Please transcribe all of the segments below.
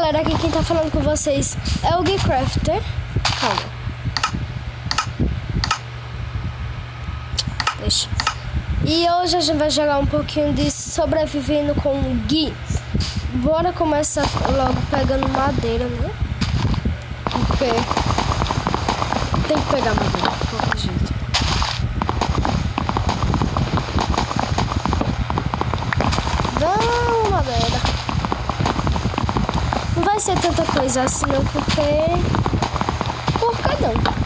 galera, aqui quem tá falando com vocês é o Gui Crafter. Calma. Deixa. E hoje a gente vai jogar um pouquinho de sobrevivendo com o Gui. Bora começar logo pegando madeira, né? Porque tem que pegar madeira de qualquer jeito. Não, madeira. Não vai ser tanta coisa assim não, porque não.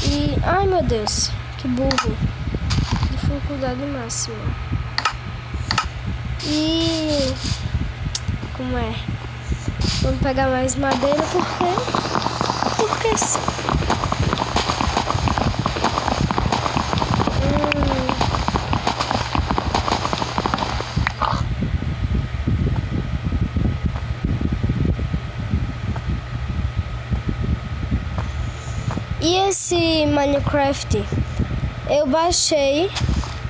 E ai meu Deus, que burro. Dificuldade máxima. E como é? Vamos pegar mais madeira porque sim. E esse Minecraft eu baixei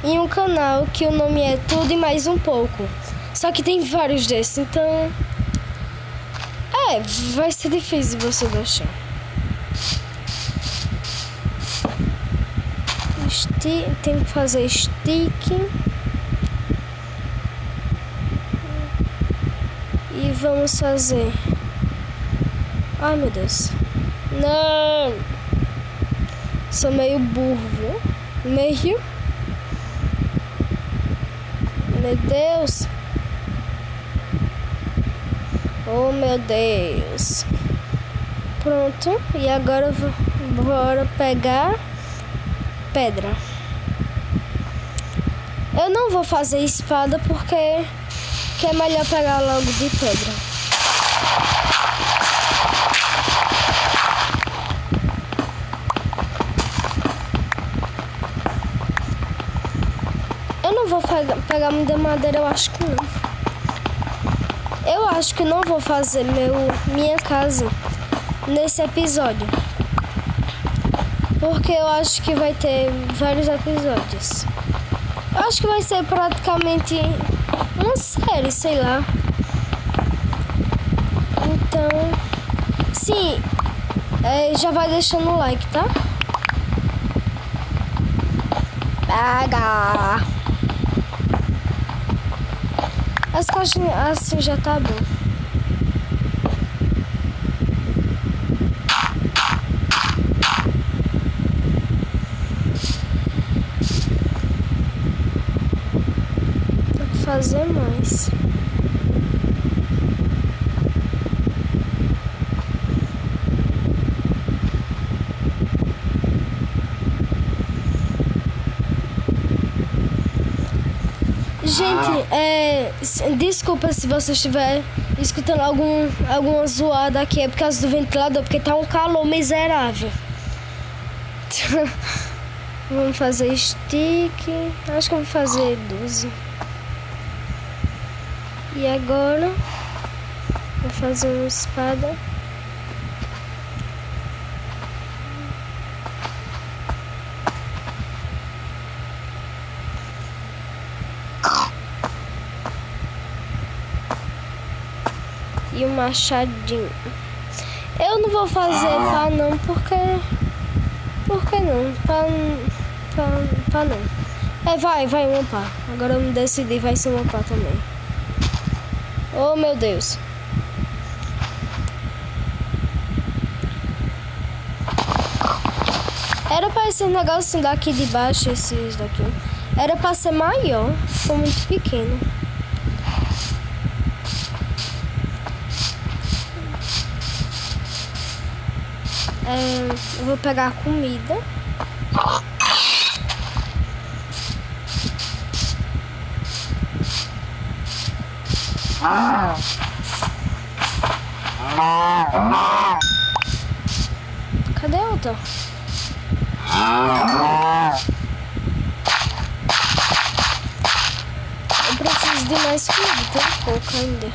em um canal que o nome é Tudo e Mais Um Pouco. Só que tem vários desses, então vai ser difícil você baixar. Tem que fazer stick. E vamos fazer. Ai meu Deus. Não! Sou meio burro, viu? Meio. Meu Deus. Oh, meu Deus. Pronto. E agora bora pegar pedra. Eu não vou fazer espada porque é melhor pegar logo de pedra. Eu não vou pegar muita madeira, eu acho que não. Eu acho que não vou fazer minha casa nesse episódio. Porque eu acho que vai ter vários episódios. Eu acho que vai ser praticamente uma série, sei lá. Então, sim, já vai deixando o like, tá? Pega! As caixinhas assim já tá bom. Tem que fazer mais. Gente, desculpa se você estiver escutando alguma zoada aqui, é por causa do ventilador, porque tá um calor miserável. Vamos fazer stick, acho que eu vou fazer 12. E agora, vou fazer uma espada. E um machadinho. Eu não vou fazer pá não, porque não? Pá não. Vai uma pá. Agora eu me decidi, vai ser uma pá também. Oh meu Deus. Era pra esse negocinho daqui de baixo, esses daqui. Era pra ser maior, ficou muito pequeno. Eu vou pegar a comida. Cadê a outra? Eu preciso de mais comida, tem pouco ainda.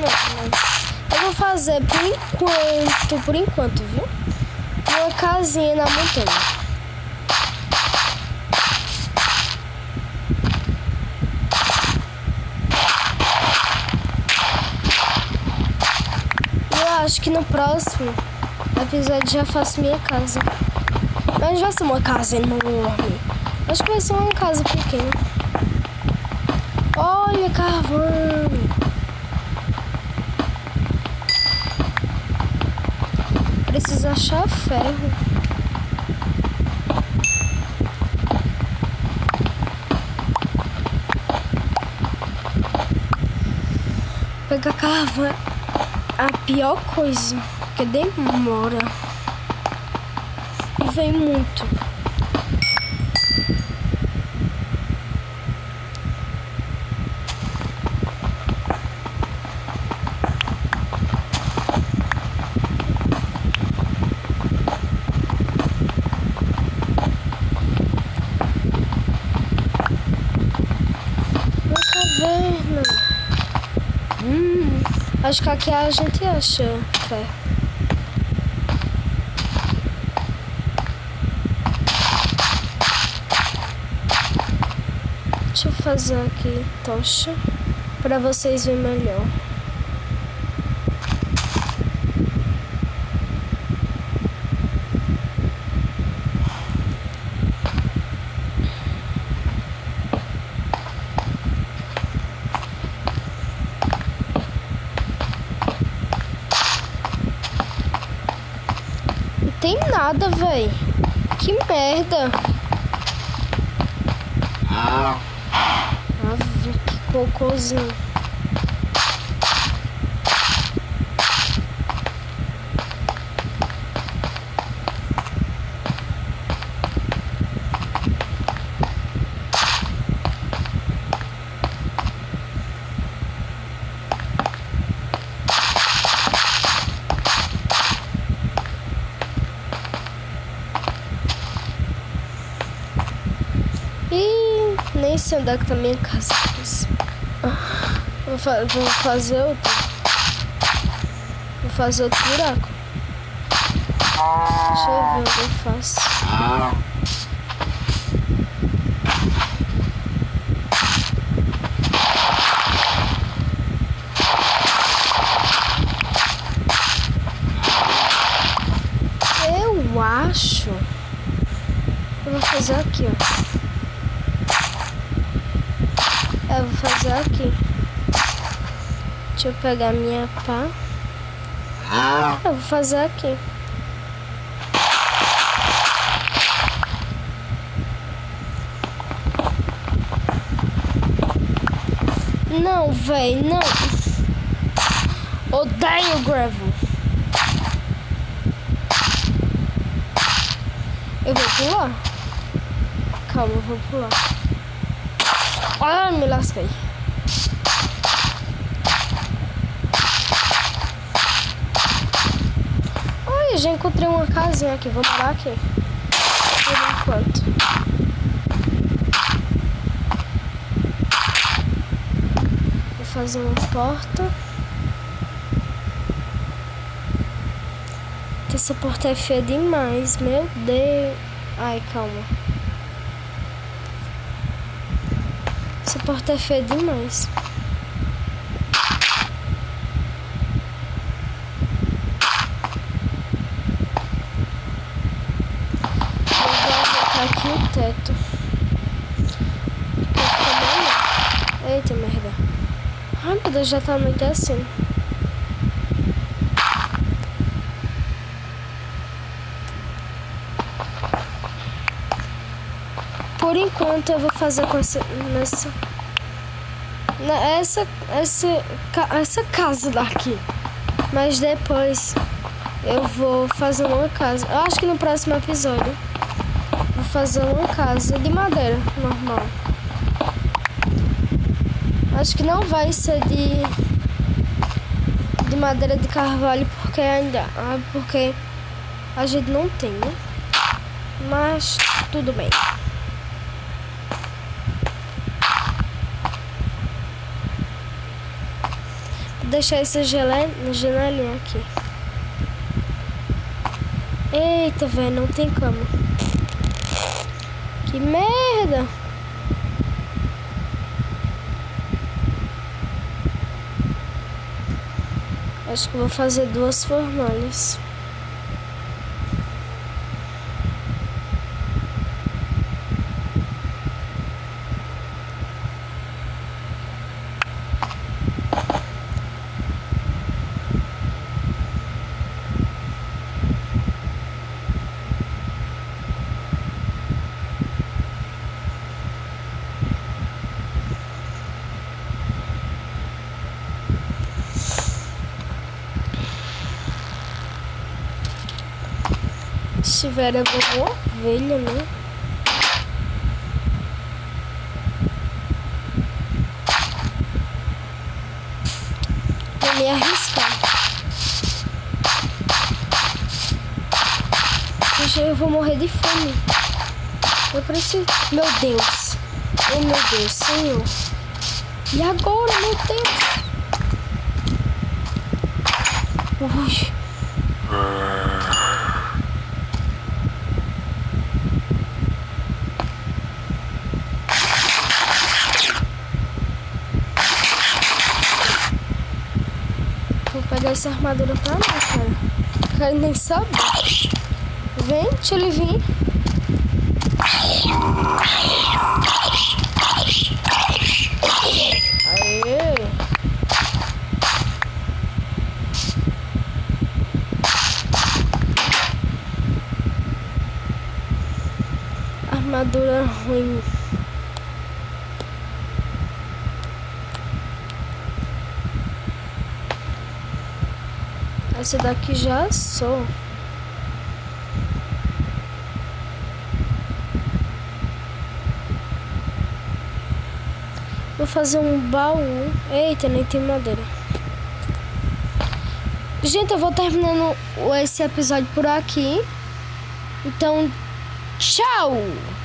Eu vou fazer por enquanto, viu? Uma casinha na montanha. Acho que no próximo episódio já faço minha casa. Mas vai ser uma casa enorme. Acho que vai ser uma casa pequena. Olha, carvão. Preciso achar ferro. Pegar carvão. A pior coisa, que demora e vem muito. Uma caverna. Acho que aqui a gente acha ferro. Deixa eu fazer aqui tocha para vocês verem melhor. Tem nada, véi. Que merda. Ave, que cocôzinho. Nem sei onde é que tá minha casa. Vou fazer outro. Vou fazer outro buraco. Deixa eu ver onde eu faço. Eu acho. Eu vou fazer aqui, ó. Eu vou fazer aqui. Deixa eu pegar minha pá. Eu vou fazer aqui. Não, véi, não. Odeio gravel. Eu vou pular. Calma, eu vou pular. Ah, me lasquei. Ai, já encontrei uma casinha aqui. Vou morar aqui. Por enquanto. Vou fazer uma porta. Essa porta é feia demais. Meu Deus. Ai, calma. Essa porta é feia demais. Eu vou ajeitar aqui o teto. Eita, merda. Ai, meu Deus, já tá anoitecendo. Por enquanto eu vou fazer com essa casa daqui. Mas depois eu vou fazer uma casa. Eu acho que no próximo episódio vou fazer uma casa de madeira normal. Acho que não vai ser de madeira de carvalho porque a gente não tem, né? Mas tudo bem. deixar essa janelinha aqui. Eita, velho, não tem cama. Que merda! Acho que vou fazer 2 fornalhas. Se tiver alguma ovelha, né? Vou me arriscar. Eu vou morrer de fome. Eu preciso... Meu Deus. Oh, meu Deus, Senhor. E agora, meu Deus? Ui. Vou pegar essa armadura pra mim, cara. O cara nem sabe. Vem, deixa ele vir. Aê! Armadura ruim. Essa daqui já sou. Vou fazer um baú. Eita, nem tem madeira. Gente, eu vou terminando esse episódio por aqui. Então, tchau!